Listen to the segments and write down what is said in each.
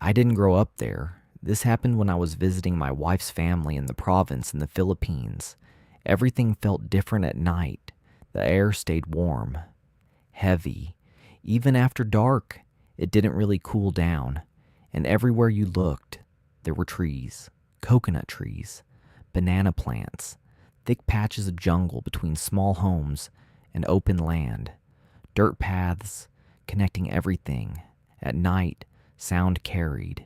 I didn't grow up there. This happened when I was visiting my wife's family in the province in the Philippines. Everything felt different at night. The air stayed warm, heavy. Even after dark, it didn't really cool down. And everywhere you looked, there were trees, coconut trees, banana plants, thick patches of jungle between small homes and open land, dirt paths connecting everything. At night, sound carried.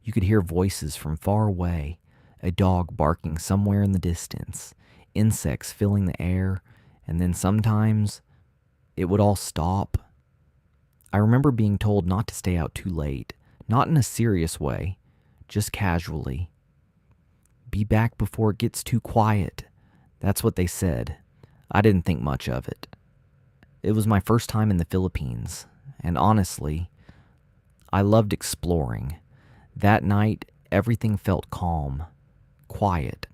You could hear voices from far away, a dog barking somewhere in the distance, insects filling the air, and then sometimes it would all stop. I remember being told not to stay out too late, not in a serious way, just casually. Be back before it gets too quiet. That's what they said. I didn't think much of it. It was my first time in the Philippines, and honestly, I loved exploring. That night, everything felt calm, quiet.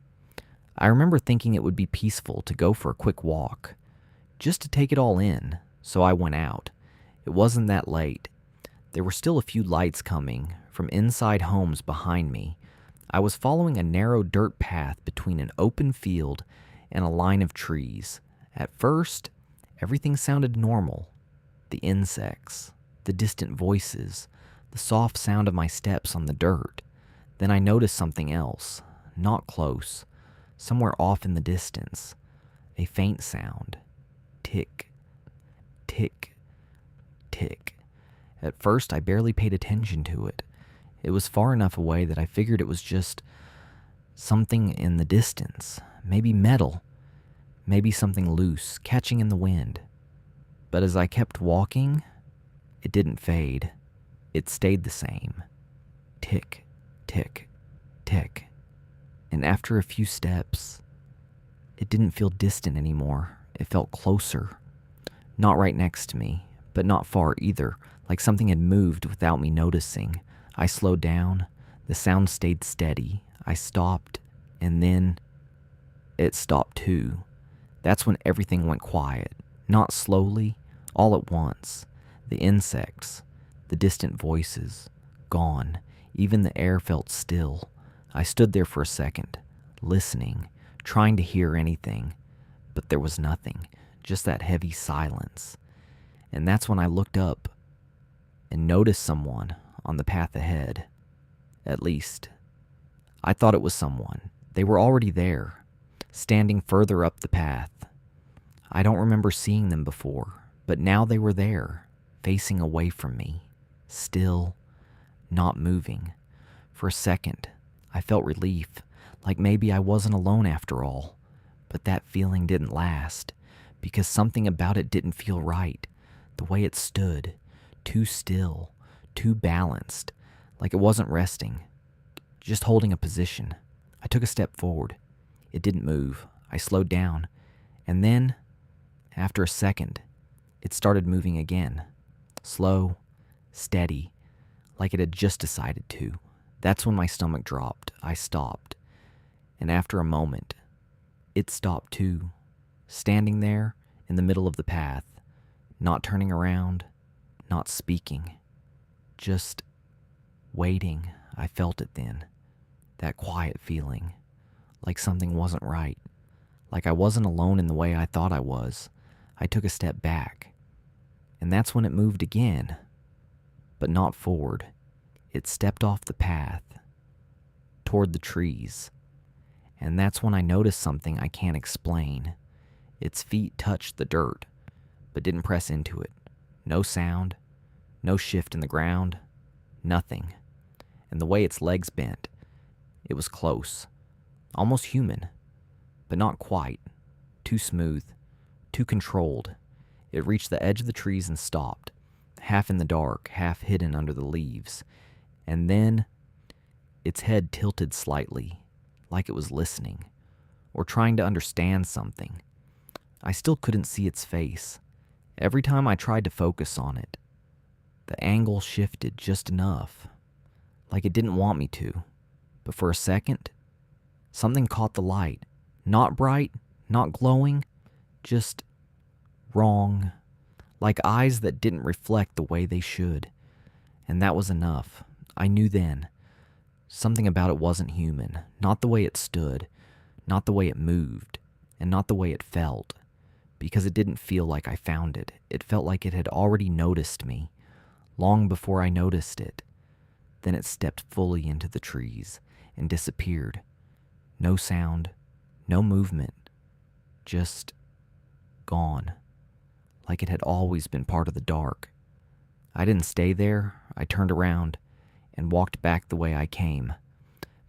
I remember thinking it would be peaceful to go for a quick walk, just to take it all in, so I went out. It wasn't that late. There were still a few lights coming from inside homes behind me. I was following a narrow dirt path between an open field and a line of trees. At first, everything sounded normal. The insects, the distant voices, the soft sound of my steps on the dirt. Then I noticed something else, not close, somewhere off in the distance. A faint sound. Tick, tick, tick. At first, I barely paid attention to it. It was far enough away that I figured it was just something in the distance. Maybe metal. Maybe something loose, catching in the wind. But as I kept walking, it didn't fade. It stayed the same. Tick, tick, tick. And after a few steps, it didn't feel distant anymore. It felt closer. Not right next to me, but not far either, like something had moved without me noticing. I slowed down. The sound stayed steady. I stopped, and then it stopped too. That's when everything went quiet. Not slowly, all at once. The insects, the distant voices, gone. Even the air felt still. I stood there for a second, listening, trying to hear anything, but there was nothing, just that heavy silence. And that's when I looked up and noticed someone on the path ahead. At least, I thought it was someone. They were already there, standing further up the path. I don't remember seeing them before, but now they were there, facing away from me, still, not moving. For a second, I felt relief, like maybe I wasn't alone after all. But that feeling didn't last, because something about it didn't feel right. The way it stood, too still, too balanced, like it wasn't resting, just holding a position. I took a step forward. It didn't move. I slowed down, and then, after a second, it started moving again. Slow, steady, like it had just decided to. That's when my stomach dropped. I stopped. And after a moment, it stopped too, standing there in the middle of the path, not turning around, not speaking, just waiting. I felt it then, that quiet feeling, like something wasn't right, like I wasn't alone in the way I thought I was. I took a step back, and that's when it moved again, but not forward. It stepped off the path, toward the trees, and that's when I noticed something I can't explain. Its feet touched the dirt, but didn't press into it. No sound, no shift in the ground, nothing. And the way its legs bent, it was close, almost human, but not quite. Too smooth, too controlled. It reached the edge of the trees and stopped, half in the dark, half hidden under the leaves. And then, its head tilted slightly, like it was listening, or trying to understand something. I still couldn't see its face. Every time I tried to focus on it, the angle shifted just enough, like it didn't want me to. But for a second, something caught the light. Not bright, not glowing, just wrong, like eyes that didn't reflect the way they should. And that was enough. I knew then. Something about it wasn't human. Not the way it stood, not the way it moved, and not the way it felt. Because it didn't feel like I found it. It felt like it had already noticed me, long before I noticed it. Then it stepped fully into the trees and disappeared. No sound, no movement, just gone. Like it had always been part of the dark. I didn't stay there. I turned around and walked back the way I came.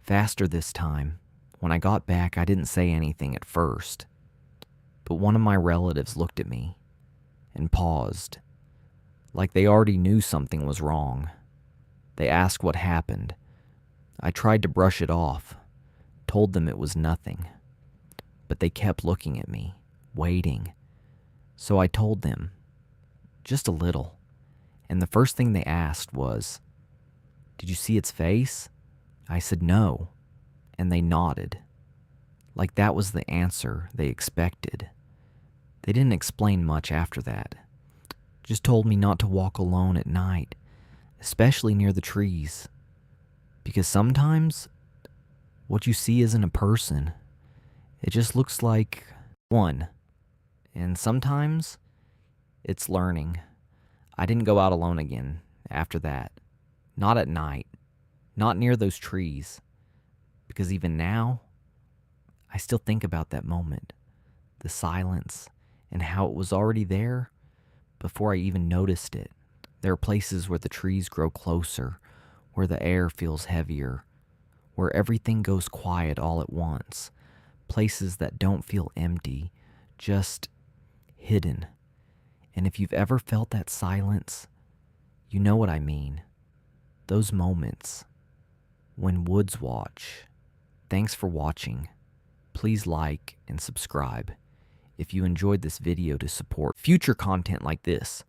Faster this time. When I got back, I didn't say anything at first. But one of my relatives looked at me and paused, like they already knew something was wrong. They asked what happened. I tried to brush it off, told them it was nothing. But they kept looking at me, waiting. So I told them, just a little. And the first thing they asked was, "Did you see its face?" I said no, and they nodded, like that was the answer they expected. They didn't explain much after that, just told me not to walk alone at night, especially near the trees, because sometimes what you see isn't a person. It just looks like one, and sometimes it's learning. I didn't go out alone again after that. Not at night. Not near those trees. Because even now, I still think about that moment. The silence and how it was already there before I even noticed it. There are places where the trees grow closer, where the air feels heavier, where everything goes quiet all at once. Places that don't feel empty, just hidden. And if you've ever felt that silence, you know what I mean. Those moments when woods watch. Thanks for watching. Please like and subscribe if you enjoyed this video to support future content like this.